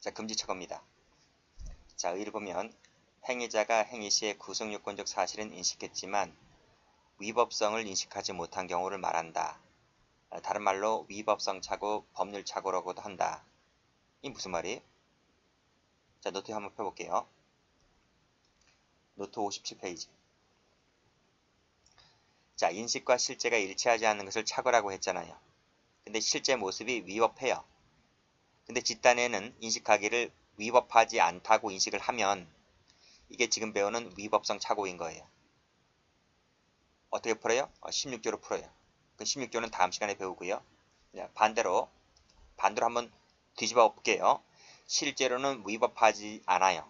자, 금지처겁니다. 자, 의를 보면 행위자가 행위 시에 구성요건적 사실은 인식했지만 위법성을 인식하지 못한 경우를 말한다. 다른 말로 위법성 착오, 법률 착오라고도 한다. 이 무슨 말이에요? 자, 노트 한번 펴볼게요. 노트 57페이지. 자, 인식과 실제가 일치하지 않는 것을 착오라고 했잖아요. 근데 실제 모습이 위법해요. 근데 집단에는 인식하기를 위법하지 않다고 인식을 하면 이게 지금 배우는 위법성 착오인 거예요. 어떻게 풀어요? 16조로 풀어요. 그 16조는 다음 시간에 배우고요. 반대로 한번 뒤집어 볼게요. 실제로는 위법하지 않아요.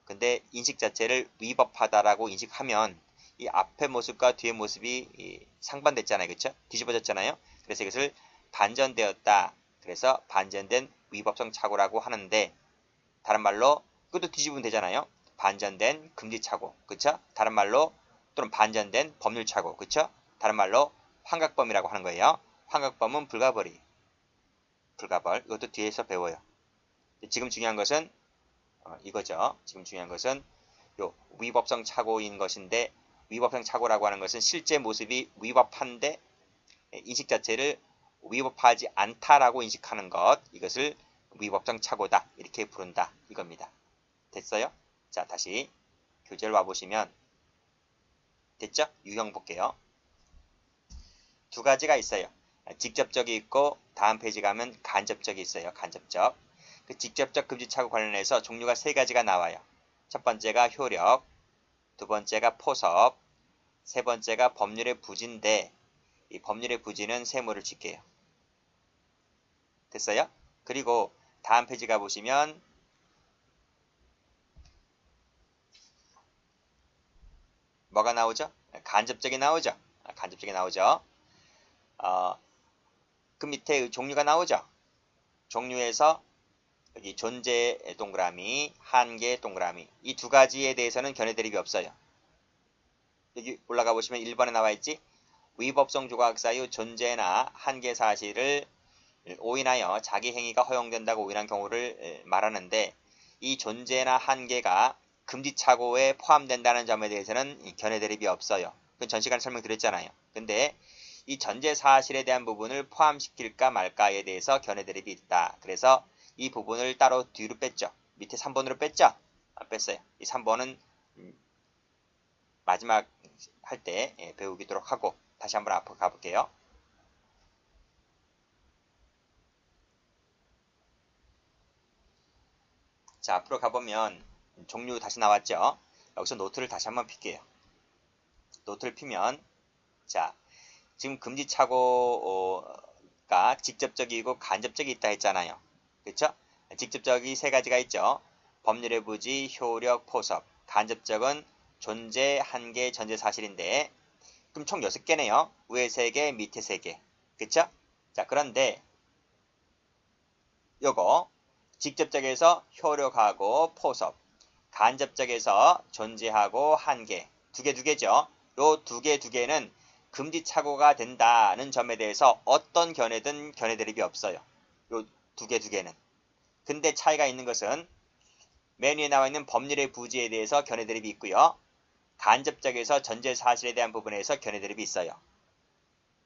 근데 인식 자체를 위법하다라고 인식하면 이 앞의 모습과 뒤의 모습이 상반됐잖아요. 그렇죠? 뒤집어졌잖아요. 그래서 이것을 반전되었다. 그래서 반전된 위법성 착오라고 하는데 다른 말로 그것도 뒤집으면 되잖아요. 반전된 금지 착오. 그렇죠? 다른 말로 또는 반전된 법률 착오. 그렇죠? 다른 말로 환각범이라고 하는 거예요. 환각범은 불가벌이. 불가벌. 이것도 뒤에서 배워요. 지금 중요한 것은 이거죠. 지금 중요한 것은 요 위법성 착오인 것인데 위법성 착오라고 하는 것은 실제 모습이 위법한데 인식 자체를 위법하지 않다라고 인식하는 것. 이것을 위법성 착오다. 이렇게 부른다. 이겁니다. 됐어요? 자, 다시 교재를 와보시면 됐죠? 유형 볼게요. 두 가지가 있어요. 직접적이 있고 다음 페이지 가면 간접적이 있어요. 간접적. 그 직접적 금지착오 관련해서 종류가 세 가지가 나와요. 첫 번째가 효력, 두 번째가 포섭, 세 번째가 법률의 부지인데 이 법률의 부지는 세모를 칠게요. 됐어요? 그리고 다음 페이지 가보시면 뭐가 나오죠? 간접적이 나오죠? 간접적이 나오죠? 그 밑에 종류가 나오죠? 종류에서 여기 존재 동그라미, 한계 동그라미 이 두 가지에 대해서는 견해 대립이 없어요. 여기 올라가 보시면 1번에 나와 있지? 위법성 조각 사유 존재나 한계 사실을 오인하여 자기 행위가 허용된다고 오인한 경우를 말하는데 이 존재나 한계가 금지착오에 포함된다는 점에 대해서는 견해 대립이 없어요. 그건 전 시간에 설명드렸잖아요. 근데 이 전제 사실에 대한 부분을 포함시킬까 말까에 대해서 견해 대립이 있다. 그래서 이 부분을 따로 뒤로 뺐죠. 밑에 3번으로 뺐죠? 안 뺐어요. 이 3번은 마지막 할 때 배우기도록 하고 다시 한번 앞으로 가볼게요. 자, 앞으로 가보면 종류 다시 나왔죠? 여기서 노트를 다시 한번 필게요. 노트를 피면 자, 지금 금지착오가 직접적이고 간접적이 있다 했잖아요. 그렇죠? 직접적이 세 가지가 있죠. 법률의 부지, 효력, 포섭. 간접적은 존재, 한계, 전제 사실인데 그럼 총 6개네요. 위에 3개, 밑에 3개. 그쵸? 자, 그런데 요거 직접적에서 효력하고 포섭, 간접적에서 존재하고 한계. 두 개죠. 요 두 개는 금지착오가 된다는 점에 대해서 어떤 견해든 견해 대립이 없어요. 요 두 개는. 근데 차이가 있는 것은 맨 위에 나와 있는 법률의 부지에 대해서 견해 대립이 있고요. 간접적에서 전제 사실에 대한 부분에서 견해 대립이 있어요.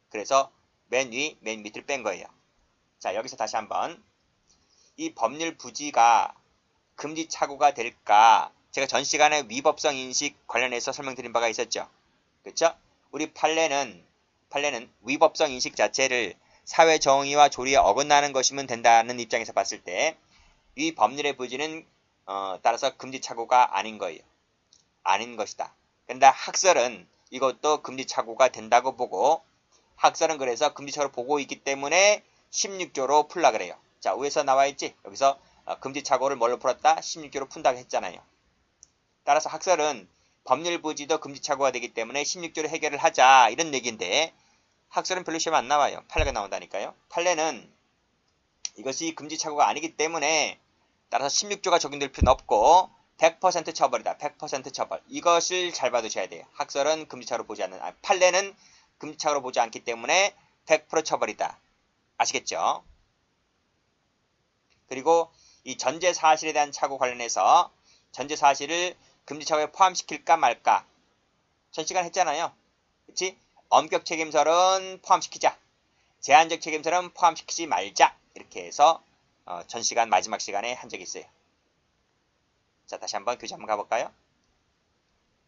그래서 맨 위, 맨 밑을 뺀 거예요. 자, 여기서 다시 한번 이 법률 부지가 금지착오가 될까? 제가 전 시간에 위법성 인식 관련해서 설명드린 바가 있었죠. 그렇죠? 우리 판례는 위법성 인식 자체를 사회 정의와 조리에 어긋나는 것이면 된다는 입장에서 봤을 때 이 법률의 부지는 따라서 금지착오가 아닌 거예요. 아닌 것이다. 그런데 학설은 이것도 금지착오가 된다고 보고 학설은 그래서 금지착오로 보고 있기 때문에 16조로 풀라 그래요. 자, 위에서 나와 있지? 여기서 금지착오를 뭘로 풀었다? 16조로 푼다고 했잖아요. 따라서 학설은 법률 부지도 금지착오가 되기 때문에 16조로 해결을 하자 이런 얘기인데 학설은 별로 시험 안 나와요. 판례가 나온다니까요. 판례는 이것이 금지착오가 아니기 때문에 따라서 16조가 적용될 필요는 없고 100% 처벌이다. 100% 처벌. 이것을 잘 봐두셔야 돼요. 학설은 금지착오로 보지 않는, 판례는 금지착오로 보지 않기 때문에 100% 처벌이다. 아시겠죠? 그리고 이 전제 사실에 대한 착오 관련해서 전제 사실을 금지 착오에 포함시킬까 말까 전 시간 했잖아요. 그치? 엄격 책임설은 포함시키자. 제한적 책임설은 포함시키지 말자. 이렇게 해서 전 시간 마지막 시간에 한 적이 있어요. 자, 다시 한번 교재 한번 가볼까요?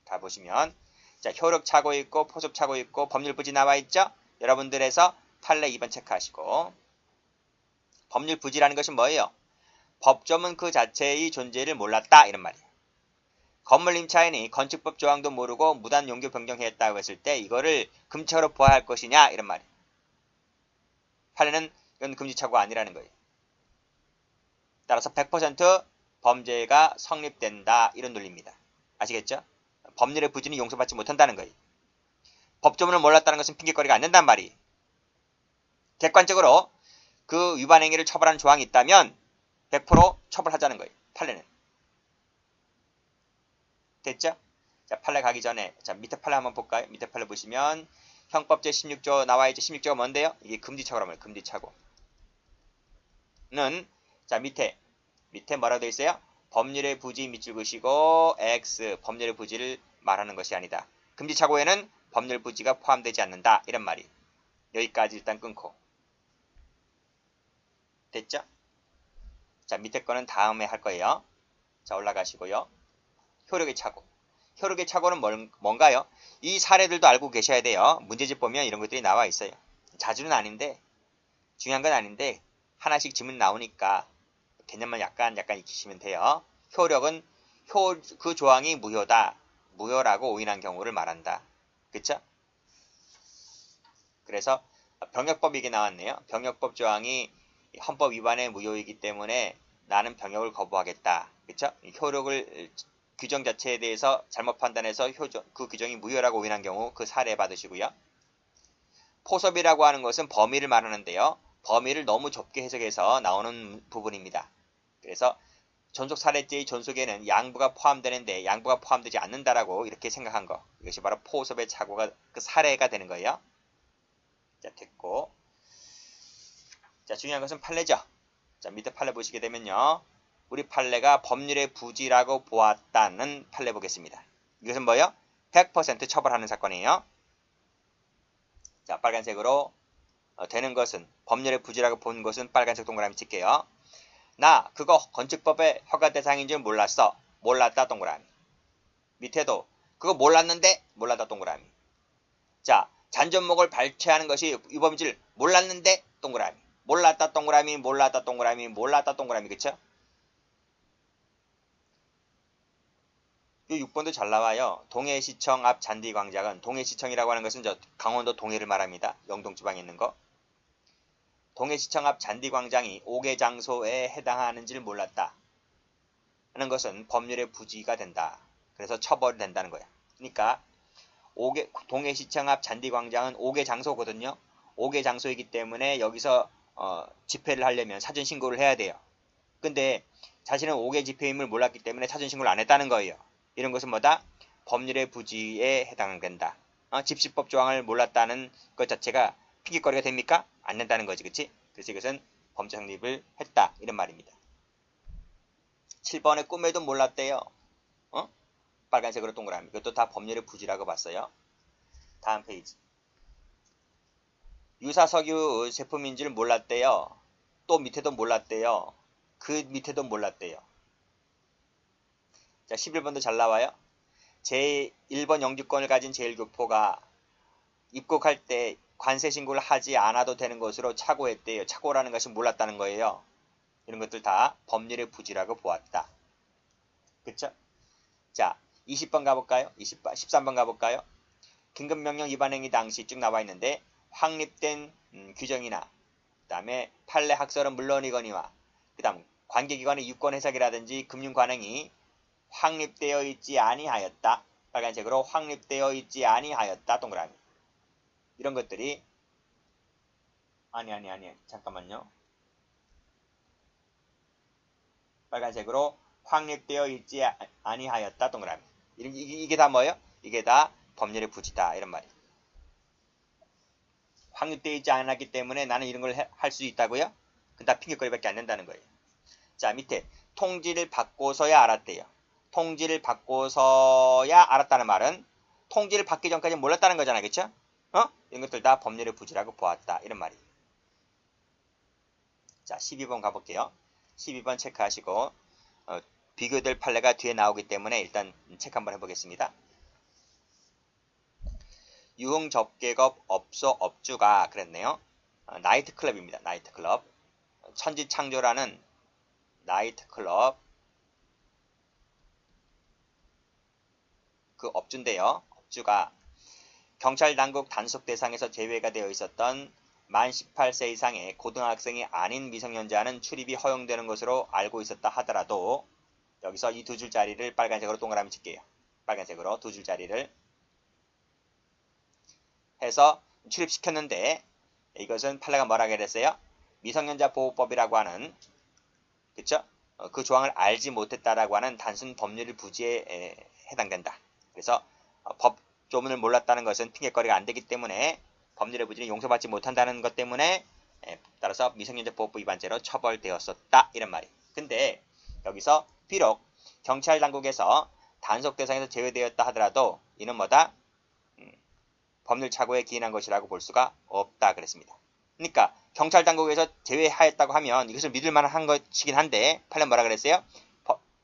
가보시면 자, 효력 착오 있고 포섭 착오 있고 법률 부지 나와 있죠? 여러분들에서 판례 2번 체크하시고 법률 부지라는 것은 뭐예요? 법조문 그 자체의 존재를 몰랐다 이런 말이에요. 건물 임차인이 건축법 조항도 모르고 무단 용도 변경했다고 했을 때 이거를 금지착오로 보아할 것이냐 이런 말이에요. 판례는 이건 금지착오가 아니라는 거예요. 따라서 100% 범죄가 성립된다 이런 논리입니다. 아시겠죠? 법률의 부지는 용서받지 못한다는 거예요. 법조문을 몰랐다는 것은 핑계거리가 안 된단 말이에요. 객관적으로 그 위반 행위를 처벌하는 조항이 있다면 100% 처벌하자는 거예요. 판례는. 됐죠? 자, 판례 가기 전에 자, 밑에 판례 한번 볼까요? 밑에 판례 보시면 형법 제16조 나와 있죠. 16조가 뭔데요? 이게 금지착오라면 금지착오는 자, 밑에 뭐라고 되어 있어요? 법률의 부지 밑줄 그시고 X 법률의 부지를 말하는 것이 아니다. 금지착오에는 법률 부지가 포함되지 않는다. 이런 말이. 여기까지 일단 끊고. 됐죠? 자, 밑에 거는 다음에 할 거예요. 자, 올라가시고요. 효력의 착오. 효력의 착오는 뭔가요? 이 사례들도 알고 계셔야 돼요. 문제집 보면 이런 것들이 나와 있어요. 자주는 아닌데 중요한 건 아닌데 하나씩 질문 나오니까 개념만 약간 익히시면 돼요. 효력은 그 조항이 무효다. 무효라고 오인한 경우를 말한다. 그쵸? 그래서 병역법 이게 나왔네요. 병역법 조항이 헌법 위반의 무효이기 때문에 나는 병역을 거부하겠다. 그쵸? 효력을 규정 자체에 대해서 잘못 판단해서 그 규정이 무효라고 오인한 경우 그 사례 받으시고요. 포섭이라고 하는 것은 범위를 말하는데요. 범위를 너무 좁게 해석해서 나오는 부분입니다. 그래서 존속 사례죄의 존속에는 양부가 포함되는데 양부가 포함되지 않는다라고 이렇게 생각한 거. 이것이 바로 포섭의 착오가 그 사례가 되는 거예요. 자, 됐고. 자, 중요한 것은 판례죠. 자, 밑에 판례 보시게 되면요. 우리 판례가 법률의 부지라고 보았다는 판례 보겠습니다. 이것은 뭐예요? 100% 처벌하는 사건이에요. 자, 빨간색으로 되는 것은 법률의 부지라고 본 것은 빨간색 동그라미 칠게요. 나 그거 건축법의 허가 대상인 줄 몰랐어. 몰랐다 동그라미. 밑에도 그거 몰랐는데 몰랐다 동그라미. 자, 잔존목을 발췌하는 것이 위법인줄 몰랐는데 동그라미. 몰랐다 동그라미 몰랐다 동그라미 몰랐다 동그라미. 그쵸? 이 6번도 잘 나와요. 동해시청 앞 잔디광장은 동해시청이라고 하는 것은 저 강원도 동해를 말합니다. 영동지방에 있는 거. 동해시청 앞 잔디광장이 5개 장소에 해당하는지를 몰랐다 하는 것은 법률의 부지가 된다. 그래서 처벌이 된다는 거야. 그러니까 동해시청 앞 잔디광장은 5개 장소거든요. 5개 장소이기 때문에 여기서 집회를 하려면 사전신고를 해야 돼요. 근데 자신은 5개 집회임을 몰랐기 때문에 사전신고를 안 했다는 거예요. 이런 것은 뭐다? 법률의 부지에 해당된다. 집시법 조항을 몰랐다는 것 자체가 핑계거리가 됩니까? 안 된다는 거지, 그치? 그래서 이것은 범죄 성립을 했다. 이런 말입니다. 7번에 꿈에도 몰랐대요. 빨간색으로 동그라미. 이것도 다 법률의 부지라고 봤어요. 다음 페이지. 유사석유 제품인 줄 몰랐대요. 또 밑에도 몰랐대요. 그 밑에도 몰랐대요. 자, 11번도 잘 나와요. 제1번 영주권을 가진 제1교포가 입국할 때 관세 신고를 하지 않아도 되는 것으로 착오했대요. 착오라는 것이 몰랐다는 거예요. 이런 것들 다 법률의 부지라고 보았다. 그쵸? 자, 20번 가볼까요? 13번 가볼까요? 긴급명령 위반 행위 당시 쭉 나와 있는데 확립된 규정이나 그 다음에 판례 학설은 물론이거니와 그 다음 관계기관의 유권 해석이라든지 금융관행이 확립되어 있지 아니하였다. 빨간색으로 확립되어 있지 아니하였다. 동그라미. 이런 것들이 아니 잠깐만요. 빨간색으로 확립되어 있지 아니하였다. 동그라미. 이게 다 뭐예요? 이게 다 법률의 부지다. 이런 말이에요. 확립되어 있지 않았기 때문에 나는 이런 걸 할 수 있다고요? 그건 다 핑계거리밖에 안 된다는 거예요. 자, 밑에 통지를 받고서야 알았대요. 통지를 받고서야 알았다는 말은 통지를 받기 전까지 몰랐다는 거잖아요. 그쵸? 이런 것들 다 법률의 부지라고 보았다. 이런 말이에요. 자, 12번 가볼게요. 12번 체크하시고 비교될 판례가 뒤에 나오기 때문에 일단 체크 한번 해보겠습니다. 유흥 접객업 업소 업주가 그랬네요. 나이트클럽입니다. 나이트클럽. 천지창조라는 나이트클럽 그 업주인데요. 업주가 경찰 당국 단속 대상에서 제외가 되어 있었던 만 18세 이상의 고등학생이 아닌 미성년자는 출입이 허용되는 것으로 알고 있었다 하더라도 여기서 이 두 줄짜리를 빨간색으로 동그라미 칠게요. 빨간색으로 두 줄짜리를 해서 출입시켰는데 이것은 판례가 뭐라고 그랬어요? 미성년자 보호법이라고 하는 그쵸? 그 조항을 알지 못했다라고 하는 단순 법률 부지에 해당된다. 그래서 법 조문을 몰랐다는 것은 핑계거리가 안 되기 때문에 법률의 부지는 용서받지 못한다는 것 때문에 따라서 미성년자 보호법 위반죄로 처벌되었었다. 이런 말이. 근데 여기서 비록 경찰 당국에서 단속 대상에서 제외되었다 하더라도 이는 뭐다? 법률 착오에 기인한 것이라고 볼 수가 없다 그랬습니다. 그러니까 경찰 당국에서 제외하였다고 하면 이것을 믿을 만한 것이긴 한데 판례 뭐라 그랬어요?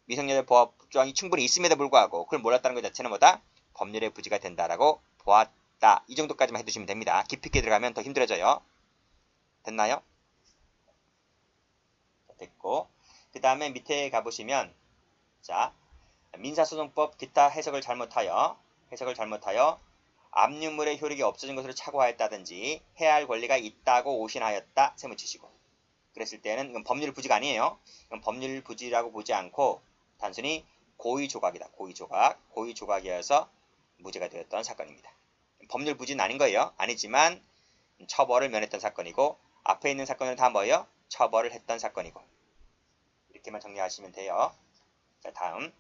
미성년자 보호법 조항이 충분히 있음에도 불구하고 그걸 몰랐다는 것 자체는 뭐다? 법률의 부지가 된다라고 보았다. 이 정도까지만 해두시면 됩니다. 깊이 있게 들어가면 더 힘들어져요. 됐나요? 됐고 그 다음에 밑에 가보시면 자 민사소송법 기타 해석을 잘못하여 압류물의 효력이 없어진 것으로 착오하였다든지 해야 할 권리가 있다고 오신하였다 세무치시고 그랬을 때는 이건 법률 부지가 아니에요. 이건 법률 부지라고 보지 않고 단순히 고의 조각이다. 고의 조각이어서 무죄가 되었던 사건입니다. 법률 부지는 아닌 거예요. 아니지만 처벌을 면했던 사건이고 앞에 있는 사건을 다 뭐예요? 처벌을 했던 사건이고 이렇게만 정리하시면 돼요. 자 다음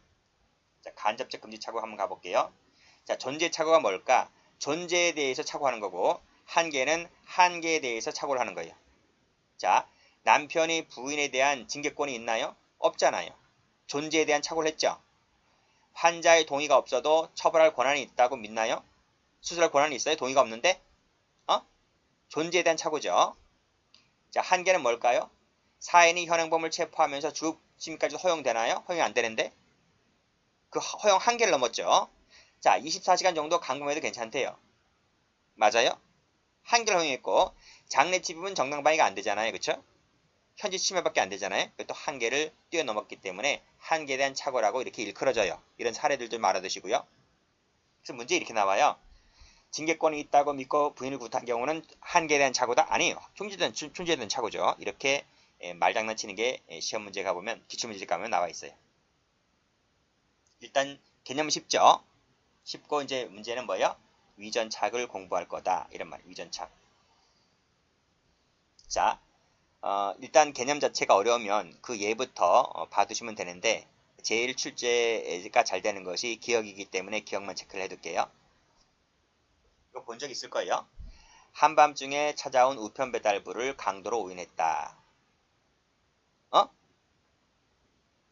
자, 간접적 금지 착오 한번 가볼게요. 자 존재 착오가 뭘까? 존재에 대해서 착오하는 거고 한계는 한계에 대해서 착오를 하는 거예요. 자 남편이 부인에 대한 징계권이 있나요? 없잖아요. 존재에 대한 착오를 했죠. 환자의 동의가 없어도 처벌할 권한이 있다고 믿나요? 수술할 권한이 있어요? 동의가 없는데? 존재에 대한 착오죠. 자, 한계는 뭘까요? 사인이 현행범을 체포하면서 주심까지 허용되나요? 허용이 안 되는데? 그 허용 한계를 넘었죠. 자, 24시간 정도 감금해도 괜찮대요. 맞아요? 한계를 허용했고 장례치비은 정당방위가 안 되잖아요. 그쵸? 현지 침해밖에 안 되잖아요. 또 한계를 뛰어넘었기 때문에 한계에 대한 착오라고 이렇게 일컬어져요. 이런 사례들도 말아두시고요. 그래서 문제 이렇게 나와요. 징계권이 있다고 믿고 부인을 구타한 경우는 한계에 대한 착오다? 아니에요. 존재에 대한 착오죠. 이렇게 말장난치는 게 시험 문제 가보면 기출문제 가면 나와 있어요. 일단 개념은 쉽죠. 쉽고 이제 문제는 뭐예요? 위전착을 공부할 거다. 이런 말. 위전착. 자, 일단 개념 자체가 어려우면 그 예부터 봐두시면 되는데 제일 출제가 잘 되는 것이 기억이기 때문에 기억만 체크를 해둘게요. 이거 본 적 있을 거예요. 한밤중에 찾아온 우편 배달부를 강도로 오인했다.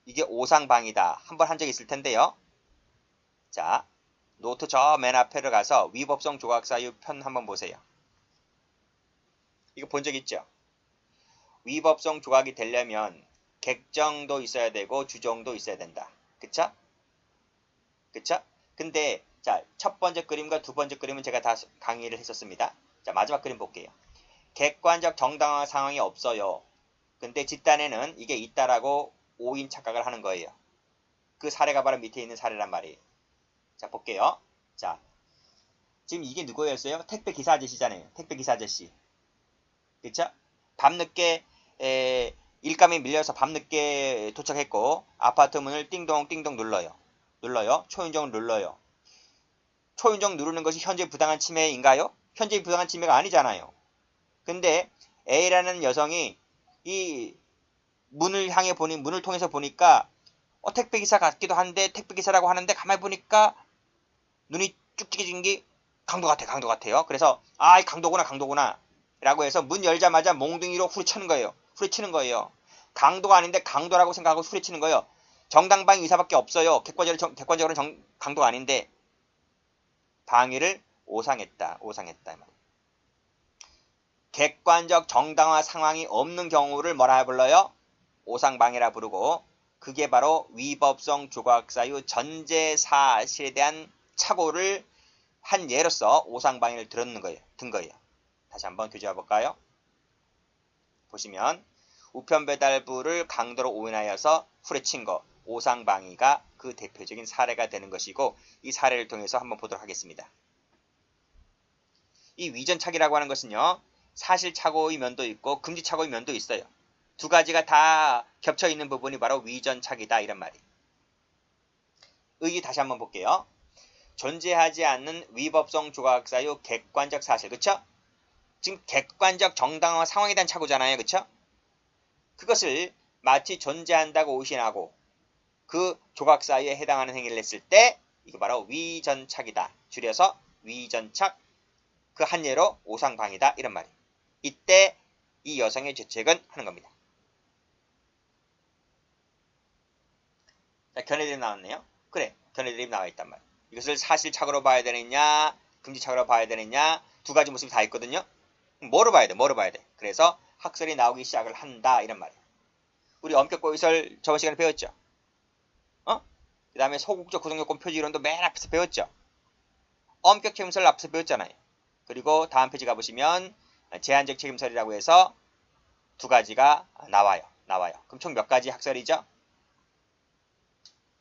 이게 오상방이다. 한번 한 적 있을 텐데요. 자, 노트 저 맨 앞에를 가서 위법성 조각사유 편 한번 보세요. 이거 본 적 있죠? 위법성 조각이 되려면 객정도 있어야 되고 주정도 있어야 된다. 그쵸? 그쵸? 근데 자, 첫 번째 그림과 두 번째 그림은 제가 다 강의를 했었습니다. 자, 마지막 그림 볼게요. 객관적 정당한 상황이 없어요. 근데 집단에는 이게 있다라고 오인 착각을 하는 거예요. 그 사례가 바로 밑에 있는 사례란 말이에요. 자, 볼게요. 자, 지금 이게 누구였어요? 택배 기사 아저씨잖아요. 택배 기사 아저씨. 그쵸? 밤늦게 일감이 밀려서 밤늦게 도착했고 아파트 문을 띵동띵동 눌러요. 초인종을 눌러요. 초인종 누르는 것이 현재 부당한 침해인가요? 현재 부당한 침해가 아니잖아요. 근데 A라는 여성이 이 문을 향해 보니 문을 통해서 보니까 택배기사 같기도 한데 택배기사라고 하는데 가만히 보니까 눈이 쭉찢어진 게 강도 같아요. 그래서 이 강도구나 라고 해서 문 열자마자 몽둥이로 후리치는 거예요. 강도가 아닌데 강도라고 생각하고 후려치는 거예요. 정당방위 의사밖에 없어요. 객관적으로는 강도가 아닌데 방위를 오상했다. 객관적 정당화 상황이 없는 경우를 뭐라 불러요? 오상방위라 부르고 그게 바로 위법성 조각사유 전제 사실에 대한 착오를 한 예로서 오상방위를 든 거예요. 다시 한번 교재해 볼까요? 보시면 우편배달부를 강도로 오인하여서 후려친 거 오상방위가 그 대표적인 사례가 되는 것이고 이 사례를 통해서 한번 보도록 하겠습니다. 이 위전착이라고 하는 것은요. 사실착오의 면도 있고 금지착오의 면도 있어요. 두 가지가 다 겹쳐있는 부분이 바로 위전착이다 이런 말이에요. 의의 다시 한번 볼게요. 존재하지 않는 위법성 조각사유 객관적 사실 그쵸? 지금 객관적 정당화 상황에 대한 착오잖아요. 그쵸? 그것을 마치 존재한다고 오신하고 그 조각사유에 해당하는 행위를 했을 때 이거 바로 위전착이다. 줄여서 위전착 그 한 예로 오상방위다 이런 말이에요. 이때 이 여성의 죄책은 하는 겁니다. 자, 견해드립 나왔네요. 그래, 견해드립 나와 있단 말이에요. 이것을 사실착오로 봐야 되느냐 금지착오로 봐야 되느냐 두 가지 모습이 다 있거든요. 뭐로 봐야 돼? 그래서 학설이 나오기 시작을 한다 이런 말이에요. 우리 엄격고의설 저번 시간에 배웠죠. 그 다음에 소극적 구성요건 표지 이론도 맨 앞에서 배웠죠. 엄격 책임설 앞에서 배웠잖아요. 그리고 다음 페이지 가보시면 제한적 책임설이라고 해서 두 가지가 나와요. 그럼 총 몇 가지 학설이죠?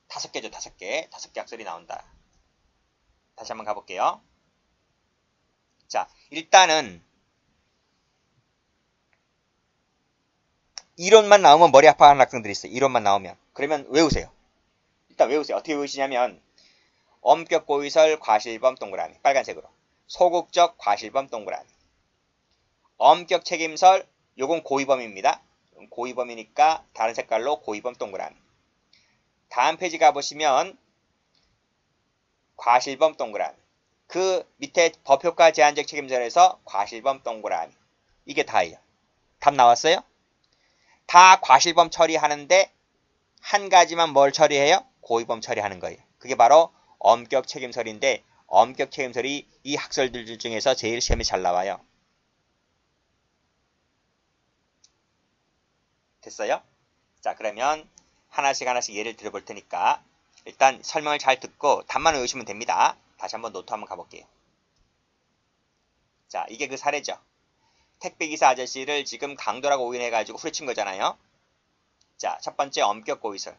5개죠. 5개 학설이 나온다. 다시 한번 가볼게요. 자, 일단은 이론만 나오면 머리 아파하는 학생들이 있어요. 이론만 나오면. 그러면 외우세요. 일단 외우세요. 어떻게 외우시냐면 엄격 고의설 과실범 동그라미 빨간색으로 소극적 과실범 동그라미 엄격 책임설 요건 고의범입니다. 고의범이니까 다른 색깔로 고의범 동그라미 다음 페이지 가보시면 과실범 동그라미 그 밑에 법효과 제한적 책임설에서 과실범 동그라미 이게 다예요. 답 나왔어요? 다 과실범 처리하는데 한 가지만 뭘 처리해요? 고의범 처리하는 거예요. 그게 바로 엄격 책임설인데 엄격 책임설이 이 학설들 중에서 제일 시험에 잘 나와요. 됐어요? 자, 그러면 하나씩 예를 들어볼 테니까 일단 설명을 잘 듣고 답만 외우시면 됩니다. 다시 한번 노트 한번 가볼게요. 자, 이게 그 사례죠. 택배기사 아저씨를 지금 강도라고 오인해가지고 후려친 거잖아요. 자, 첫 번째 엄격 고의설.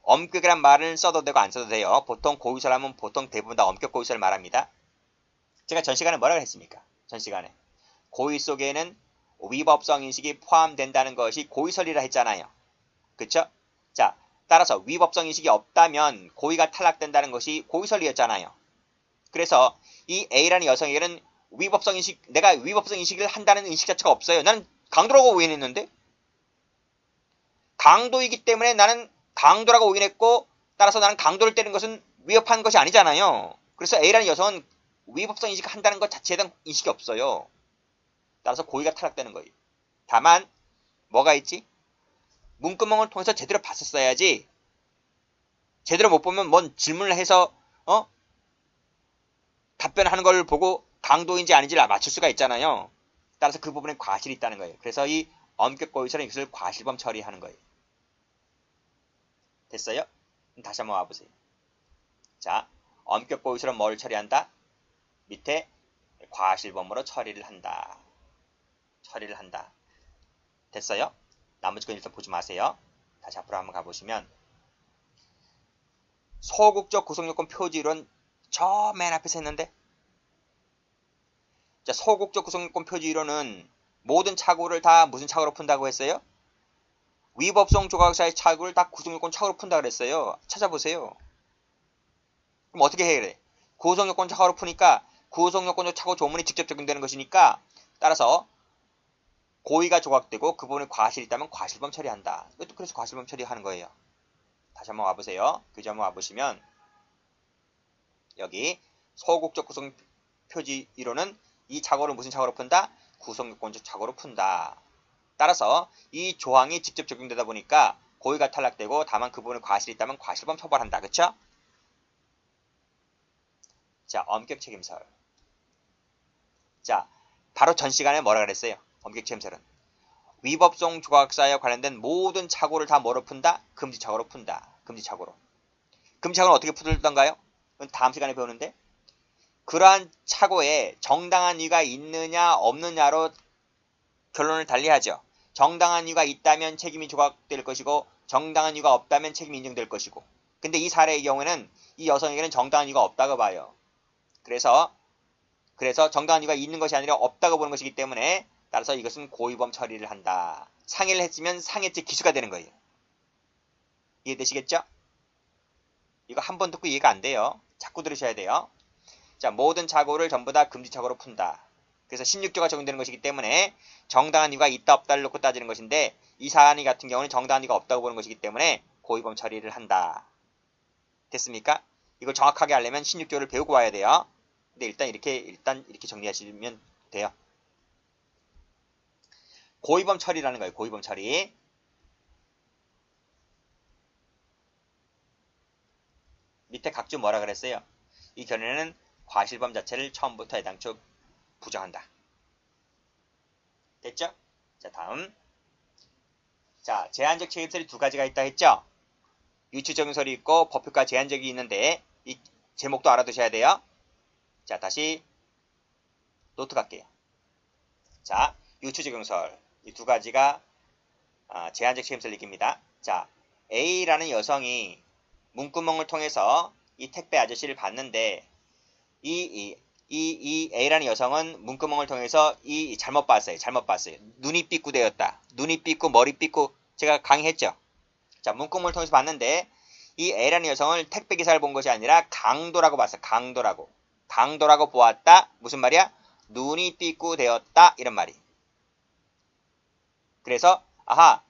엄격이란 말을 써도 되고 안 써도 돼요. 보통 고의설 하면 보통 대부분 다 엄격 고의설을 말합니다. 제가 전 시간에 뭐라고 했습니까? 전 시간에 고의 속에는 위법성 인식이 포함된다는 것이 고의설이라 했잖아요. 그쵸? 자, 따라서 위법성 인식이 없다면 고의가 탈락된다는 것이 고의설이었잖아요. 그래서 이 A라는 여성에게는 내가 위법성 인식을 한다는 인식 자체가 없어요. 나는 강도라고 오인했는데 강도이기 때문에 나는 강도라고 오인했고 따라서 나는 강도를 때리는 것은 위협한 것이 아니잖아요. 그래서 A라는 여성은 위법성 인식을 한다는 것 자체에 대한 인식이 없어요. 따라서 고의가 탈락되는 거예요. 다만 뭐가 있지? 문구멍을 통해서 제대로 봤었어야지 제대로 못 보면 뭔 질문을 해서 답변하는 걸 보고 강도인지 아닌지를 맞출 수가 있잖아요. 따라서 그 부분에 과실이 있다는 거예요. 그래서 이 엄격 고의설은 이것을 과실범 처리하는 거예요. 됐어요? 다시 한번 와보세요. 자, 엄격 고의설은 뭘 처리한다? 밑에 과실범으로 처리를 한다. 됐어요? 나머지 건 일단 보지 마세요. 다시 앞으로 한번 가보시면 소극적 구성요건 표지론 저 맨 앞에서 했는데 자, 소극적 구성요건 표지론은 모든 착오를 다 무슨 착오로 푼다고 했어요? 위법성 조각사의 착오를 다 구성요건 착오로 푼다 그랬어요. 찾아보세요. 그럼 어떻게 해야 돼? 구성요건 착오로 푸니까 구성요건 착오 조문이 직접 적용되는 것이니까 따라서 고의가 조각되고 그 부분에 과실이 있다면 과실범 처리한다. 이것도 그래서 과실범 처리하는 거예요. 다시 한번 와보세요. 교재 한번 와보시면 여기 소극적 구성 표지 이론은 이 착오를 무슨 착오로 푼다? 구성요건적 착오로 푼다. 따라서 이 조항이 직접 적용되다 보니까 고의가 탈락되고 다만 그 부분에 과실이 있다면 과실범 처벌한다. 그쵸? 자, 엄격 책임설. 자, 바로 전 시간에 뭐라 그랬어요? 엄격 책임설은 위법성 조각사에 관련된 모든 착오를 다 뭐로 푼다? 금지착오로 푼다. 금지착오로. 금지착오는 어떻게 풀던가요? 다음 시간에 배우는데 그러한 착오에 정당한 이유가 있느냐 없느냐로 결론을 달리하죠. 정당한 이유가 있다면 책임이 조각될 것이고 정당한 이유가 없다면 책임이 인정될 것이고 근데 이 사례의 경우에는 이 여성에게는 정당한 이유가 없다고 봐요. 그래서 정당한 이유가 있는 것이 아니라 없다고 보는 것이기 때문에 따라서 이것은 고의범 처리를 한다. 상해를 했으면 상해죄 기수가 되는 거예요. 이해되시겠죠? 이거 한 번 듣고 이해가 안 돼요. 자꾸 들으셔야 돼요. 자, 모든 착오를 전부 다 금지착오로 푼다. 그래서 16조가 적용되는 것이기 때문에 정당한 이유가 있다 없다를 놓고 따지는 것인데 이 사안이 같은 경우는 정당한 이유가 없다고 보는 것이기 때문에 고의범 처리를 한다. 됐습니까? 이걸 정확하게 하려면 16조를 배우고 와야 돼요. 근데 일단 이렇게 정리하시면 돼요. 고의범 처리라는 거예요. 고의범 처리. 밑에 각주 뭐라 그랬어요? 이 견해는 과실범 자체를 처음부터 애당초 부정한다. 됐죠? 자, 다음. 자, 제한적 책임설이 두 가지가 있다 했죠? 유추적용설이 있고 법효과 제한적이 있는데 이 제목도 알아두셔야 돼요. 자, 다시 노트 갈게요. 자, 유추적용설. 이 두 가지가 제한적 책임설 얘기입니다. 자, A라는 여성이 문구멍을 통해서 이 택배 아저씨를 봤는데 이 A라는 여성은 문구멍을 통해서 잘못 봤어요. 눈이 삐꾸되었다. 눈이 삐꾸, 머리 삐꾸 제가 강의했죠. 자, 문구멍을 통해서 봤는데 이 A라는 여성을 택배 기사를 본 것이 아니라 강도라고 봤어요. 강도라고 보았다. 무슨 말이야? 눈이 삐꾸되었다. 이런 말이. 그래서 아하,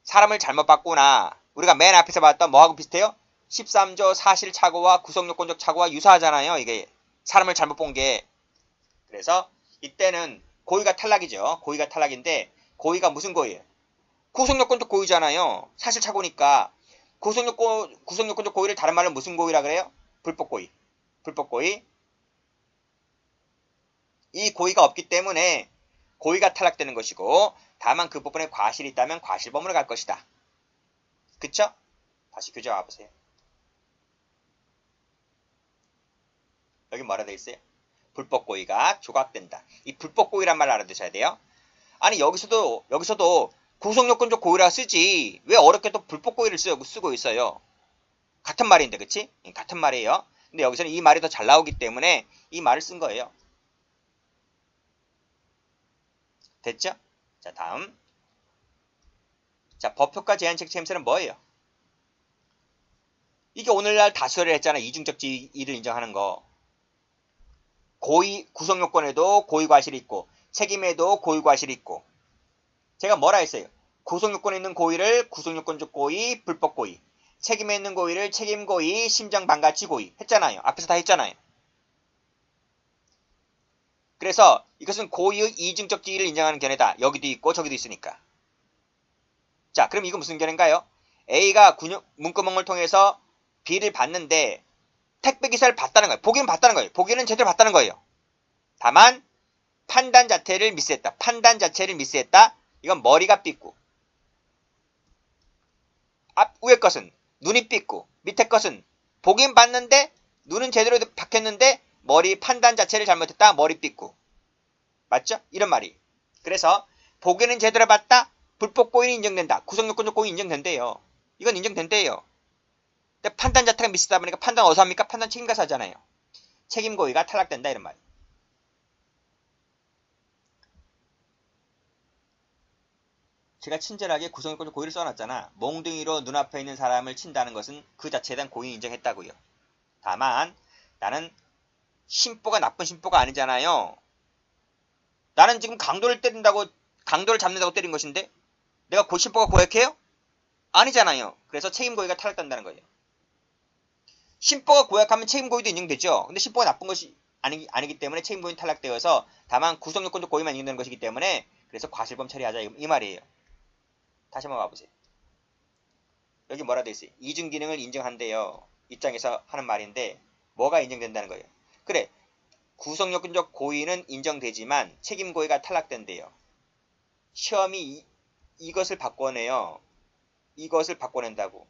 사람을 잘못 봤구나. 우리가 맨 앞에서 봤던 뭐하고 비슷해요? 13조 사실착오와 구성요건적 착오와 유사하잖아요. 이게 사람을 잘못 본 게. 그래서 이때는 고의가 탈락이죠. 고의가 탈락인데 고의가 무슨 고의예요? 구성요건적 고의잖아요. 사실착오니까 구성요건적 고의를 다른 말로 무슨 고의라 그래요? 불법고의. 불법고의. 이 고의가 없기 때문에 고의가 탈락되는 것이고 다만 그 부분에 과실이 있다면 과실범으로 갈 것이다. 그쵸? 다시 교재 와보세요. 여기 뭐라 되어 있어요? 불법고의가 조각된다. 이 불법고의란 말을 알아두셔야 돼요. 아니 여기서도 구성요건적 고의라 쓰지 왜 어렵게 또 불법고의를 쓰고 있어요. 같은 말인데 그치? 같은 말이에요. 근데 여기서는 이 말이 더 잘 나오기 때문에 이 말을 쓴 거예요. 됐죠? 자, 다음. 자, 법효과 제한책 책임설은 뭐예요? 이게 오늘날 다수를 했잖아. 이중적 지위를 인정하는 거. 고의, 구성요건에도 고의과실이 있고 책임에도 고의과실이 있고 제가 뭐라 했어요? 구성요건에 있는 고의를 구성요건적 고의, 불법고의 책임에 있는 고의를 책임고의, 심정반가치 고의 했잖아요. 앞에서 다 했잖아요. 그래서 이것은 고의의 이중적 지위를 인정하는 견해다. 여기도 있고 저기도 있으니까. 자, 그럼 이거 무슨 견해인가요? A가 문구멍을 통해서 B를 봤는데 택배기사를 봤다는 거예요. 보기는 봤다는 거예요. 보기는 제대로 봤다는 거예요. 다만 판단 자체를 미스했다. 이건 머리가 삐꾸. 위에 것은 눈이 삐꾸. 밑에 것은 보긴 봤는데 눈은 제대로 박혔는데 머리 판단 자체를 잘못했다. 머리 삐꾸. 맞죠? 이런 말이. 그래서 보기는 제대로 봤다. 불법 고의는 인정된다. 구성요건적 고의 인정된대요. 이건 인정된대요. 근데 판단 자체가 미스다 보니까 판단 어디서 합니까? 판단 책임가서 하잖아요. 책임 고의가 탈락된다 이런 말이. 제가 친절하게 구성요건적 고의를 써놨잖아. 몽둥이로 눈앞에 있는 사람을 친다는 것은 그 자체에 대한 고의는 인정했다고요. 다만 나는 심보가 나쁜 심보가 아니잖아요. 나는 지금 강도를 잡는다고 때린 것인데 내가 심보가 고약해요? 아니잖아요. 그래서 책임 고의가 탈락된다는 거예요. 심보가 고약하면 책임 고의도 인정되죠. 근데 심보가 나쁜 것이 아니기 때문에 책임 고의는 탈락되어서 다만 구성요건적 고의만 인정되는 것이기 때문에 그래서 과실범 처리하자 이 말이에요. 다시 한번 봐보세요. 여기 뭐라 돼 있어요? 이중 기능을 인정한대요. 입장에서 하는 말인데 뭐가 인정된다는 거예요? 그래, 구성요건적 고의는 인정되지만 책임 고의가 탈락된대요. 시험이 이것을 바꿔내요. 이것을 바꿔낸다고.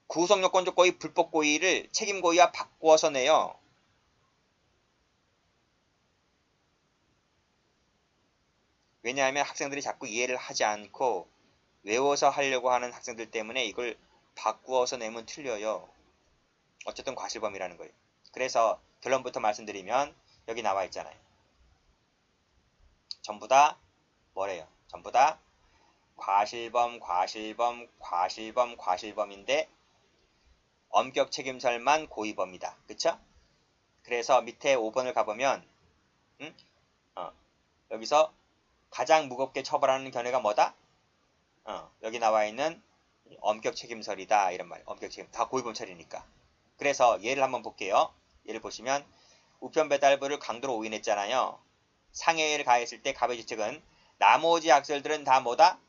구성요건적 고의, 불법 고의를 책임 고의와 바꾸어서 내요. 왜냐하면 학생들이 자꾸 이해를 하지 않고 외워서 하려고 하는 학생들 때문에 이걸 바꾸어서 내면 틀려요. 어쨌든 과실범이라는 거예요. 그래서 결론부터 말씀드리면 여기 나와 있잖아요. 전부 다 뭐래요? 전부 다 과실범, 과실범, 과실범, 과실범인데 엄격 책임설만 고의범이다. 그쵸? 그래서 밑에 5번을 가보면 여기서 가장 무겁게 처벌하는 견해가 뭐다? 여기 나와 있는 엄격 책임설이다. 이런 말. 엄격 책임. 다 고의범 처리니까. 그래서 예를 한번 볼게요. 예를 보시면 우편 배달부를 강도로 오인했잖아요. 상해를 가했을 때 가해자 측은 나머지 학생들은 다 뭐다?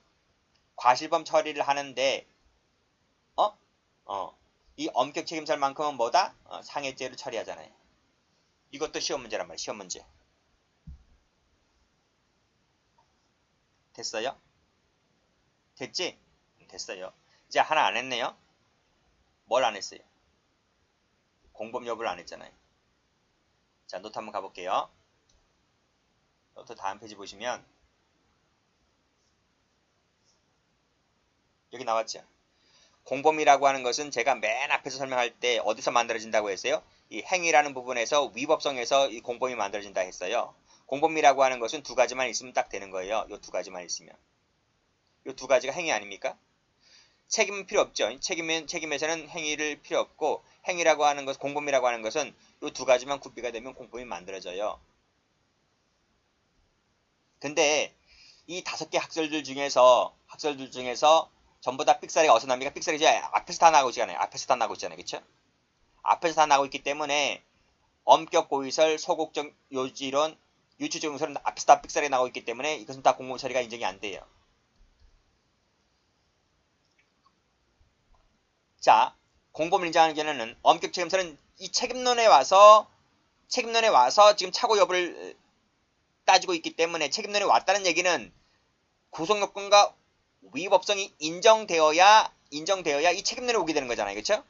과실범 처리를 하는데 이 엄격 책임설만큼은 뭐다? 상해죄를 처리하잖아요. 이것도 시험 문제란 말이에요. 시험 문제. 됐어요? 됐지? 됐어요. 이제 하나 안 했네요. 뭘 안 했어요? 공범 여부를 안 했잖아요. 자, 노트 한번 가볼게요. 노트 다음 페이지 보시면 여기 나왔죠. 공범이라고 하는 것은 제가 맨 앞에서 설명할 때 어디서 만들어진다고 했어요? 이 행위라는 부분에서 위법성에서 이 공범이 만들어진다 했어요. 공범이라고 하는 것은 두 가지만 있으면 딱 되는 거예요. 이 두 가지만 있으면. 이 두 가지가 행위 아닙니까? 책임은 필요 없죠. 책임에서는 행위를 필요 없고 행위라고 하는 것, 공범이라고 하는 것은 이 두 가지만 구비가 되면 공범이 만들어져요. 근데 이 5개 학설들 중에서 전부 다 삑사리가 어디서 납니까? 삑사리 이제 앞에서 다 나오고 있잖아요. 앞에서 다 나오고 있잖아요. 그쵸? 앞에서 다 나오고 있기 때문에 엄격 고의설, 소극적 요지론, 유추적 용설은 앞에서 다 삑사리 나오고 있기 때문에 이것은 다 공범 처리가 인정이 안 돼요. 자, 공범을 인정하는 경우는 엄격 책임설은 이 책임론에 와서 지금 착오 여부를 따지고 있기 때문에 책임론에 왔다는 얘기는 구성요건과 위법성이 인정되어야 이 책임론에 오게 되는 거잖아요. 그렇죠?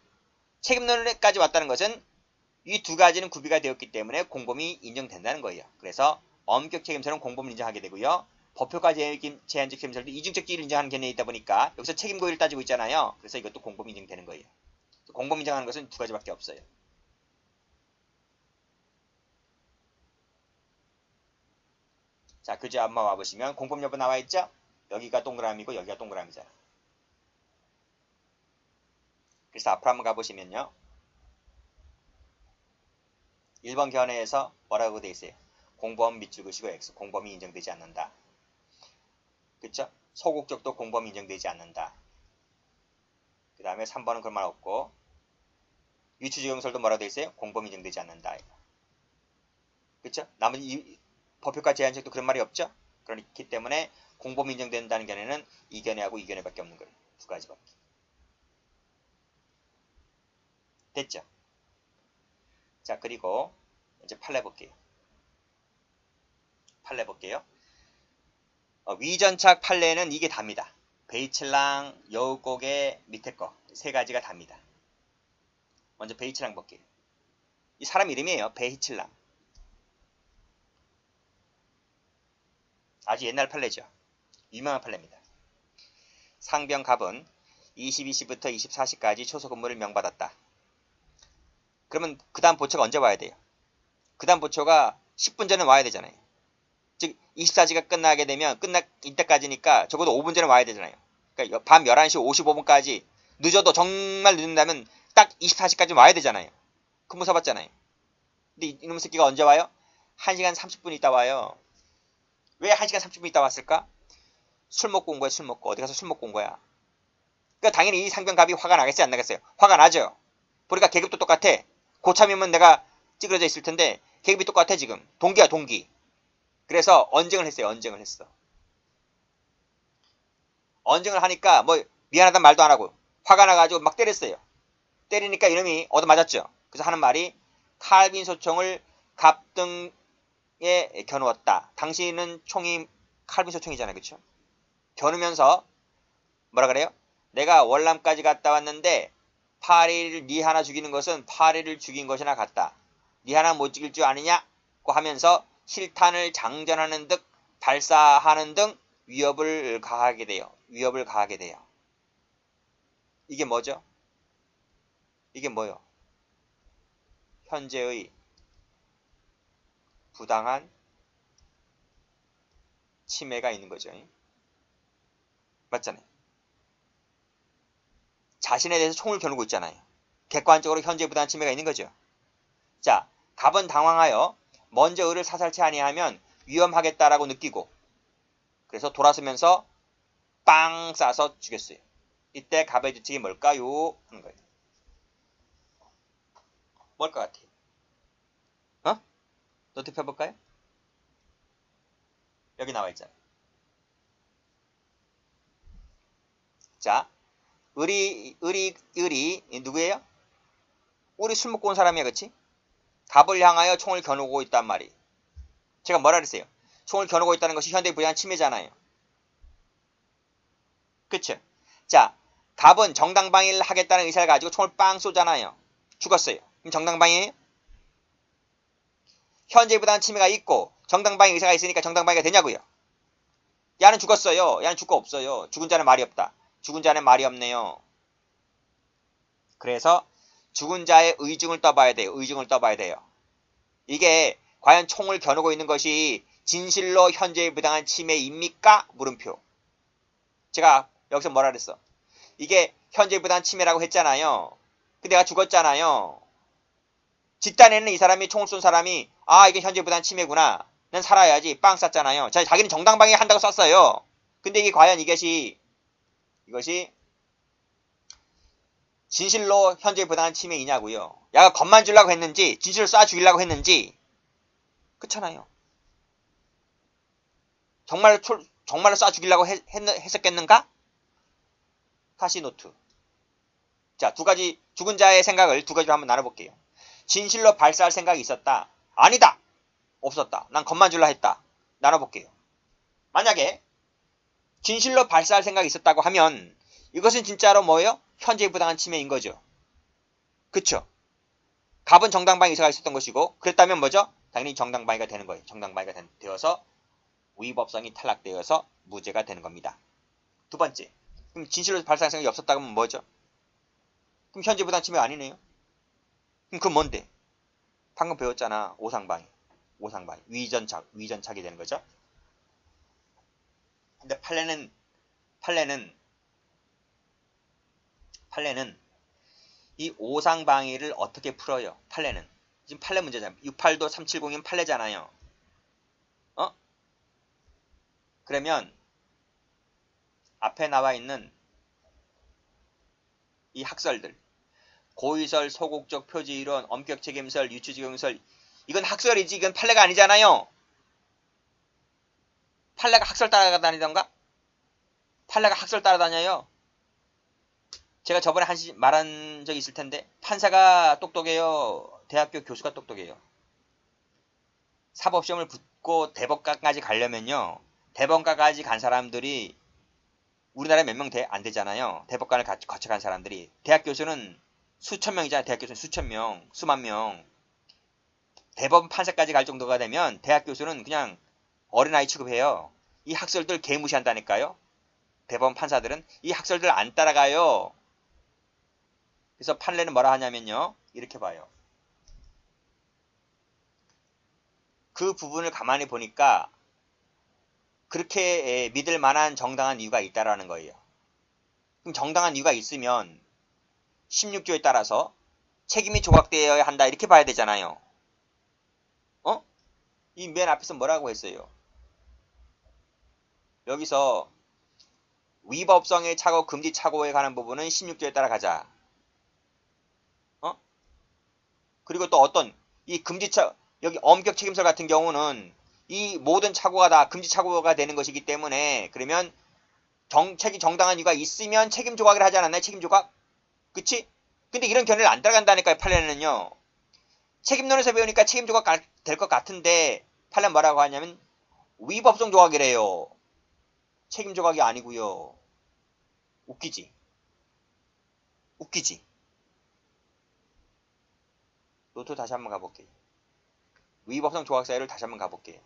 책임론까지 왔다는 것은 이 두 가지는 구비가 되었기 때문에 공범이 인정된다는 거예요. 그래서 엄격 책임설은 공범을 인정하게 되고요. 법효과 제한적 책임설도 이중적 지위를 인정하는 개념이 있다 보니까 여기서 책임고의를 따지고 있잖아요. 그래서 이것도 공범이 인정되는 거예요. 공범 인정하는 것은 두 가지밖에 없어요. 자, 교재 한번 와보시면 공범 여부 나와 있죠? 여기가 동그라미고 여기가 동그라미잖아. 그래서 앞으로 한번 가보시면요. 1번 견해에서 뭐라고 돼 있어요? 공범 밑줄 그시고 X. 공범이 인정되지 않는다. 그쵸? 소극적도 공범이 인정되지 않는다. 그 다음에 3번은 그런 말 없고 유추적 용설도 뭐라고 돼 있어요? 공범이 인정되지 않는다. 그쵸? 나머지 법효과 제한책도 그런 말이 없죠? 그렇기 때문에 공범이 인정된다는 견해는 이 견해하고 이 견해밖에 없는 거예요. 두 가지밖에. 됐죠? 자, 그리고 이제 판례 볼게요. 위전착 판례는 이게 답니다. 베이칠랑, 여우고개, 밑에 거 세 가지가 답니다. 먼저 베이칠랑 볼게요. 이 사람 이름이에요. 베이칠랑. 아주 옛날 판례죠. 유명한 판례입니다. 상병갑은 22시부터 24시까지 초소 근무를 명받았다. 그러면 그 다음 보초가 언제 와야 돼요? 그 다음 보초가 10분 전에 와야 되잖아요. 즉 24시가 끝나게 되면 이때까지니까 적어도 5분 전에 와야 되잖아요. 그러니까 밤 11시 55분까지 늦어도 정말 늦는다면 딱 24시까지 와야 되잖아요. 근무 서봤잖아요. 근데 이놈의 새끼가 언제 와요? 1시간 30분 있다 와요. 왜 1시간 30분 있다 왔을까? 술 먹고 온 거야. 술 먹고. 어디 가서 술 먹고 온 거야. 그러니까 당연히 이 상병갑이 화가 나겠어요? 안 나겠어요? 화가 나죠. 보니까 계급도 똑같아. 고참이면 내가 찌그러져 있을 텐데 계급이 똑같아 지금. 동기야 동기. 그래서 언쟁을 했어요. 언쟁을 했어. 언쟁을 하니까 뭐 미안하단 말도 안 하고 화가 나가지고 막 때렸어요. 때리니까 이놈이 얻어맞았죠. 그래서 하는 말이 칼빈 소총을 갑등에 겨누었다. 당시는 총이 칼빈 소총이잖아요. 그렇죠? 겨누면서 뭐라 그래요? 내가 월남까지 갔다 왔는데 파리를 니 하나 죽이는 것은 파리를 죽인 것이나 같다. 니 하나 못 죽일 줄 아느냐고 하면서 실탄을 장전하는 듯 발사하는 등 위협을 가하게 돼요. 위협을 가하게 돼요. 이게 뭐죠? 이게 뭐요? 현재의 부당한 침해가 있는 거죠. 맞잖아요. 자신에 대해서 총을 겨누고 있잖아요. 객관적으로 현재 부당한 침해가 있는 거죠. 자, 갑은 당황하여 먼저 을을 사살치 아니하면 위험하겠다라고 느끼고 그래서 돌아서면서 빵 쏴서 죽였어요. 이때 갑의 주책이 뭘까요? 하는 거예요. 뭘 것 같아요? 어? 노트 펴볼까요? 여기 나와 있잖아요. 자, 을이 누구예요? 우리 술 먹고 온 사람이야, 그치? 갑을 향하여 총을 겨누고 있단 말이. 제가 뭐라 그랬어요? 총을 겨누고 있다는 것이 현대 부당한 침해잖아요. 그쵸? 자, 갑은 정당방위를 하겠다는 의사를 가지고 총을 빵 쏘잖아요. 죽었어요. 그럼 정당방위예요? 현재 부당한 침해가 있고 정당방위 의사가 있으니까 정당방위가 되냐고요? 야는 죽었어요. 야는 죽고 없어요. 죽은 자는 말이 없다. 죽은 자는 말이 없네요. 그래서 죽은 자의 의중을 떠봐야 돼요. 의중을 떠봐야 돼요. 이게 과연 총을 겨누고 있는 것이 진실로 현재의 부당한 침해입니까? 물음표. 제가 여기서 뭐라 그랬어? 이게 현재의 부당한 침해라고 했잖아요. 근데 내가 죽었잖아요. 집단에는 이 사람이 총을 쏜 사람이 이게 현재 부당한 침해구나. 난 살아야지. 빵 쐈잖아요. 자기는 정당방위 한다고 쐈어요. 근데 이게 과연 이것이 진실로 현재 부당한 침해이냐고요. 야가 겁만 주려고 했는지 진실로 쏴 죽이려고 했는지 그렇잖아요. 정말로 쏴 죽이려고 했었겠는가? 다시 노트. 자, 두 가지 죽은 자의 생각을 두 가지로 한번 나눠볼게요. 진실로 발사할 생각이 있었다. 아니다. 없었다. 난 겁만 줄라 했다. 나눠볼게요. 만약에 진실로 발사할 생각이 있었다고 하면 이것은 진짜로 뭐예요? 현재 부당한 침해인 거죠. 그쵸? 갑은 정당방위 의사가 있었던 것이고 그랬다면 뭐죠? 당연히 정당방위가 되는 거예요. 정당방위가 되어서 위법성이 탈락되어서 무죄가 되는 겁니다. 두 번째, 그럼 진실로 발사할 생각이 없었다고 하면 뭐죠? 그럼 현재 부당한 침해가 아니네요. 그럼 그건 뭔데? 방금 배웠잖아. 오상방위. 위전착이 되는 거죠. 근데 판례는 이 오상방위를 어떻게 풀어요? 판례는. 지금 판례 문제잖아요. 682도 370이면 판례잖아요. 그러면 앞에 나와 있는 이 학설들 고의설, 소극적 표지이론, 엄격 책임설, 유추직용설 이건 학설이지 이건 판례가 아니잖아요. 판례가 학설 따라다니던가? 판례가 학설 따라다녀요. 제가 저번에 말한 적이 있을 텐데 판사가 똑똑해요. 대학교 교수가 똑똑해요. 사법시험을 붙고 대법관까지 가려면요. 대법관까지 간 사람들이 우리나라에 몇 명 안 되잖아요. 대법관을 거쳐간 사람들이. 대학 교수는 수천 명이잖아요. 대학 교수는 수천 명, 수만 명. 대법원 판사까지 갈 정도가 되면 대학 교수는 그냥 어린아이 취급해요. 이 학설들 개무시한다니까요. 대법원 판사들은 이 학설들 안 따라가요. 그래서 판례는 뭐라 하냐면요. 이렇게 봐요. 그 부분을 가만히 보니까 그렇게 믿을 만한 정당한 이유가 있다라는 거예요. 그럼 정당한 이유가 있으면 16조에 따라서 책임이 조각되어야 한다 이렇게 봐야 되잖아요. 이 맨 앞에서 뭐라고 했어요? 여기서 위법성의 착오, 금지 착오에 관한 부분은 16조에 따라 가자. 그리고 또 어떤 이 금지 여기 엄격 책임설 같은 경우는 이 모든 착오가 다 금지 착오가 되는 것이기 때문에 그러면 정당한 이유가 있으면 책임 조각을 하지 않았나요? 책임 조각? 그치? 근데 이런 견해를 안 따라간다니까요, 판례는요. 책임론에서 배우니까 책임 조각 될 것 같은데 판례는 뭐라고 하냐면 위법성 조각이래요. 책임 조각이 아니고요. 웃기지? 웃기지? 노트 다시 한번 가볼게요. 위법성 조각 사유를 다시 한번 가볼게요.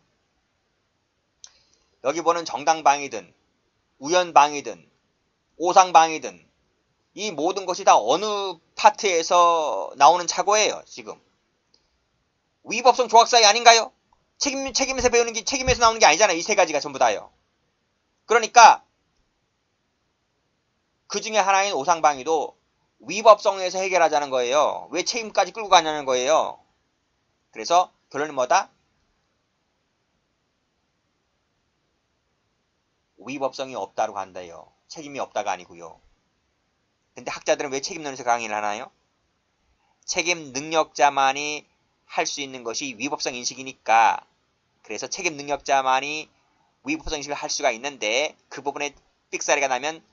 여기 보는 정당방위든 우연방위든 오상방위든 이 모든 것이 다 어느 파트에서 나오는 착오예요. 지금 위법성 조각 사유 아닌가요? 책임에서 배우는 게 책임에서 나오는 게 아니잖아요. 이 세 가지가 전부 다요. 그러니까 그 중에 하나인 오상방위도 위법성에서 해결하자는 거예요. 왜 책임까지 끌고 가냐는 거예요. 그래서 결론은 뭐다? 위법성이 없다고 한다요. 책임이 없다가 아니고요. 근데 학자들은 왜 책임론에서 강의를 하나요? 책임 능력자만이 할 수 있는 것이 위법성 인식이니까 그래서 책임 능력자만이 위법성 인식을 할 수가 있는데 그 부분에 삑사리가 나면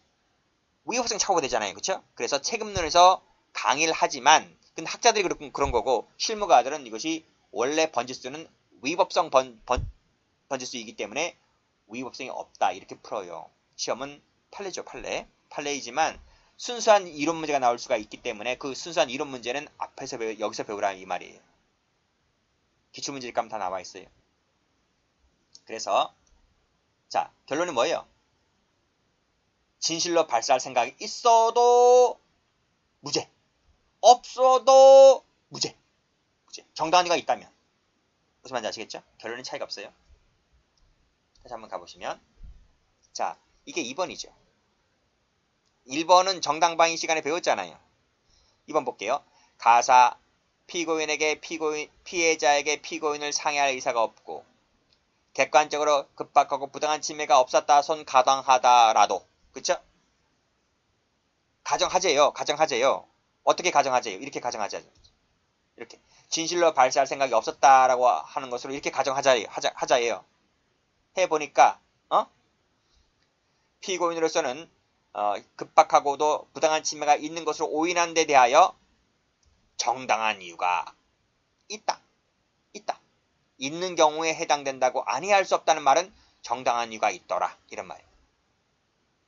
위법성 착오가 되잖아요. 그렇죠? 그래서 책임론에서 강의를 하지만 근데 학자들이 그런 거고 실무가들은 이것이 원래 번지수는 위법성 번지수이기 때문에 위법성이 없다 이렇게 풀어요. 시험은 판례죠. 판례이지만 순수한 이론 문제가 나올 수가 있기 때문에 그 순수한 이론 문제는 여기서 배우라 이 말이에요. 기출문제집감 다 나와 있어요. 그래서 자 결론은 뭐예요? 진실로 발사할 생각이 있어도 무죄, 없어도 무죄. 정당한 이유가 있다면 무슨 말인지 아시겠죠? 결론은 차이가 없어요. 다시 한번 가보시면 자 이게 2번이죠. 1번은 정당방위 시간에 배웠잖아요. 2번 볼게요. 가사 피고인에게 피해자에게 피고인을 상해할 의사가 없고 객관적으로 급박하고 부당한 침해가 없었다 손 가당하다라도 그쵸? 가정하재요. 어떻게 가정하재요? 이렇게 가정하자. 이렇게 진실로 발사할 생각이 없었다라고 하는 것으로 이렇게 가정하자예요. 해보니까 피고인으로서는 급박하고도 부당한 침해가 있는 것으로 오인한 데 대하여 정당한 이유가 있다. 있는 경우에 해당된다고 아니할 수 없다는 말은 정당한 이유가 있더라. 이런 말이에요.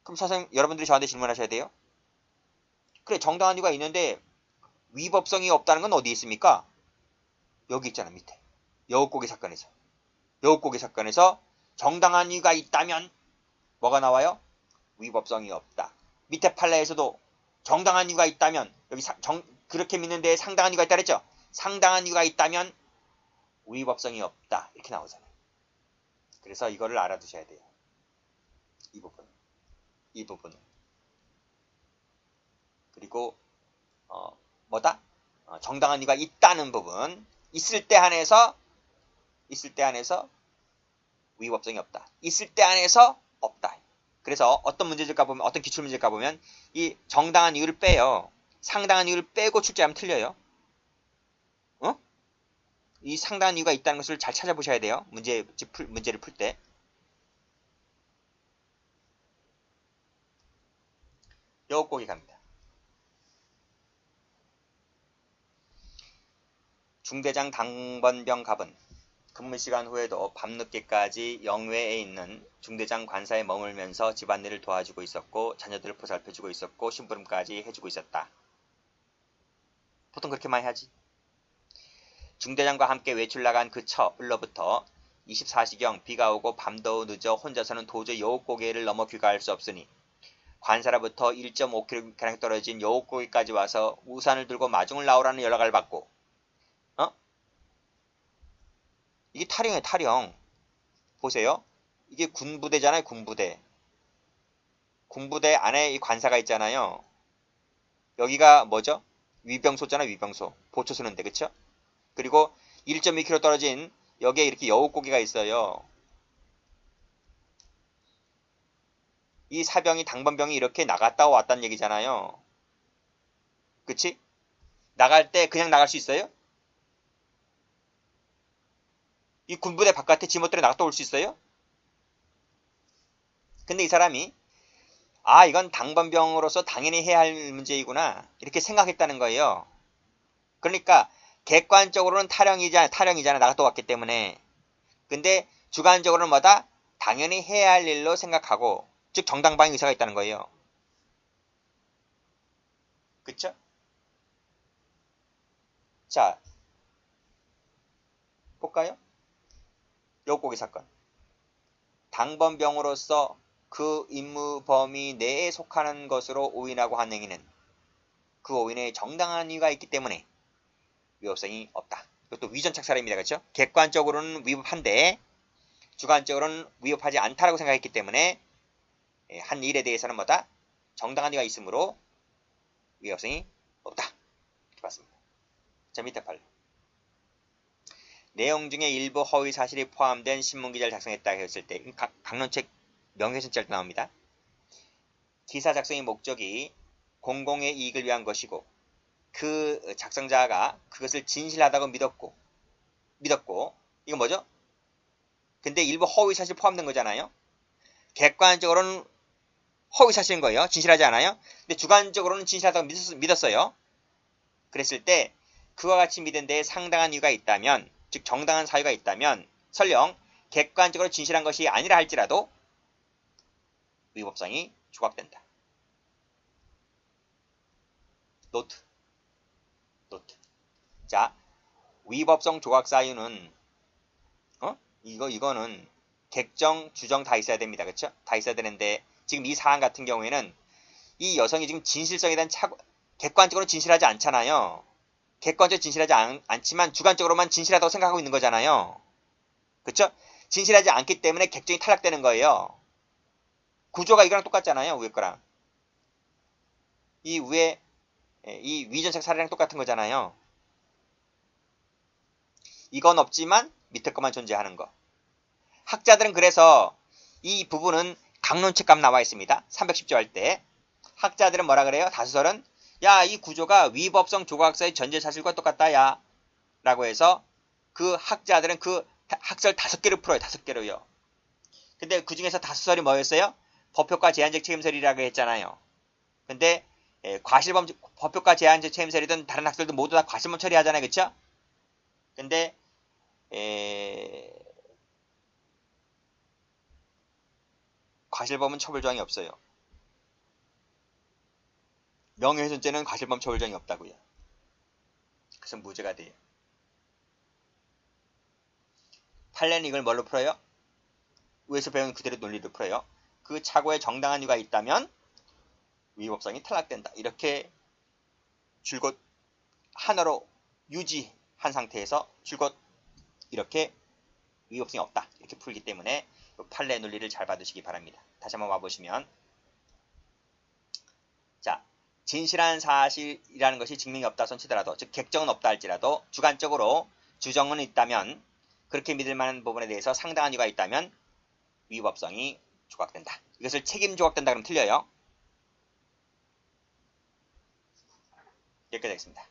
그럼 선생님 여러분들이 저한테 질문하셔야 돼요. 그래 정당한 이유가 있는데 위법성이 없다는 건 어디에 있습니까? 여기 있잖아 밑에. 여우고기 사건에서 정당한 이유가 있다면 뭐가 나와요? 위법성이 없다. 밑에 판례에서도 정당한 이유가 있다면 여기 그렇게 믿는 데에 상당한 이유가 있다 그랬죠? 상당한 이유가 있다면 위법성이 없다. 이렇게 나오잖아요. 그래서 이거를 알아두셔야 돼요. 이 부분은. 그리고 뭐다? 정당한 이유가 있다는 부분. 있을 때 한해서 위법성이 없다. 있을 때 한해서 없다. 그래서 어떤 기출문제를 가보면 이 정당한 이유를 빼요. 상당한 이유를 빼고 출제하면 틀려요. 이 상당한 이유가 있다는 것을 잘 찾아보셔야 돼요. 문제를 풀 때. 여우고기 갑니다. 중대장 당번병 갑은 근무시간 후에도 밤늦게까지 영외에 있는 중대장 관사에 머물면서 집안일을 도와주고 있었고 자녀들을 보살펴주고 있었고 심부름까지 해주고 있었다. 보통 그렇게 많이 하지. 중대장과 함께 외출 나간 그 첩을로부터 24시경 비가 오고 밤도 늦어 혼자서는 도저히 여우고개를 넘어 귀가할 수 없으니 관사로부터 1.5km 떨어진 여우고개까지 와서 우산을 들고 마중을 나오라는 연락을 받고 이게 탈영이에요. 탈영. 보세요. 이게 군부대잖아요. 군부대 안에 이 관사가 있잖아요. 여기가 뭐죠? 위병소잖아요. 위병소. 보초 쓰는데 그쵸? 그리고 1.2km 떨어진 여기에 이렇게 여우고기가 있어요. 이 사병이 당번병이 이렇게 나갔다 왔다는 얘기잖아요. 그치? 나갈 때 그냥 나갈 수 있어요? 이 군부대 바깥에 지멋대로 나갔다 올 수 있어요? 근데 이 사람이 아 이건 당번병으로서 당연히 해야 할 문제이구나 이렇게 생각했다는 거예요. 그러니까 객관적으로는 탈영이잖아 나갔다 왔기 때문에. 근데 주관적으로는 뭐다? 당연히 해야 할 일로 생각하고 즉 정당방위 의사가 있다는 거예요. 그쵸? 자 볼까요? 요고기 사건. 당번병으로서 그 임무 범위 내에 속하는 것으로 오인하고 한 행위는 그 오인에 정당한 이유가 있기 때문에 위법성이 없다. 이것도 위전착살입니다. 그렇죠? 객관적으로는 위법한데 주관적으로는 위법하지 않다라고 생각했기 때문에 한 일에 대해서는 뭐다? 정당한 이유가 있으므로 위법성이 없다. 이렇게 봤습니다. 자 밑에 팔. 내용 중에 일부 허위 사실이 포함된 신문기사를 작성했다 했을 때 강론책 명예훼손죄 나옵니다. 기사 작성의 목적이 공공의 이익을 위한 것이고 그 작성자가 그것을 진실하다고 믿었고 이건 뭐죠? 근데 일부 허위 사실이 포함된 거잖아요. 객관적으로는 허위 사실인 거예요. 진실하지 않아요. 근데 주관적으로는 진실하다고 믿었어요. 그랬을 때 그와 같이 믿은 데에 상당한 이유가 있다면 즉 정당한 사유가 있다면 설령 객관적으로 진실한 것이 아니라 할지라도 위법성이 조각된다. 노트. 자, 위법성 조각 사유는 이거는 객정, 주정 다 있어야 됩니다. 그렇죠? 다 있어야 되는데 지금 이 사안 같은 경우에는 이 여성이 지금 진실성에 대한 객관적으로 진실하지 않잖아요. 객관적으로 진실하지 않지만 주관적으로만 진실하다고 생각하고 있는 거잖아요. 그렇죠? 진실하지 않기 때문에 객정이 탈락되는 거예요. 구조가 이거랑 똑같잖아요. 위에 거랑. 이 위에 이 위전책 사례랑 똑같은 거잖아요. 이건 없지만 밑에 것만 존재하는 거. 학자들은 그래서 이 부분은 강론책 값 나와 있습니다. 310조 할 때. 학자들은 뭐라 그래요? 다수설은 야, 이 구조가 위법성 조각서의 전제 사실과 똑같다, 야. 라고 해서 그 학자들은 그 학설 5개를 풀어요. 5개로요. 근데 그 중에서 다수설이 뭐였어요? 법효과 제한적 책임설이라고 했잖아요. 근데 과실범 법효과 제한적 책임설이든 다른 학설도 모두 다 과실범 처리하잖아요. 그쵸? 근데 과실범은 처벌조항이 없어요. 명예훼손죄는 과실범 처벌조항이 없다고요. 그래서 무죄가 돼요. 판례는 이걸 뭘로 풀어요? 위에서 배운 그대로 논리로 풀어요. 그 착오에 정당한 이유가 있다면 위법성이 탈락된다. 이렇게 줄곧 하나로 유지한 상태에서 줄곧 이렇게 위법성이 없다. 이렇게 풀기 때문에 판례 논리를 잘 받으시기 바랍니다. 다시 한번 와보시면 자, 진실한 사실이라는 것이 증명이 없다 손치더라도 즉 객정은 없다 할지라도 주관적으로 주정은 있다면 그렇게 믿을 만한 부분에 대해서 상당한 이유가 있다면 위법성이 조각된다. 이것을 책임 조각된다 그러면 틀려요. 여기까지 하겠습니다.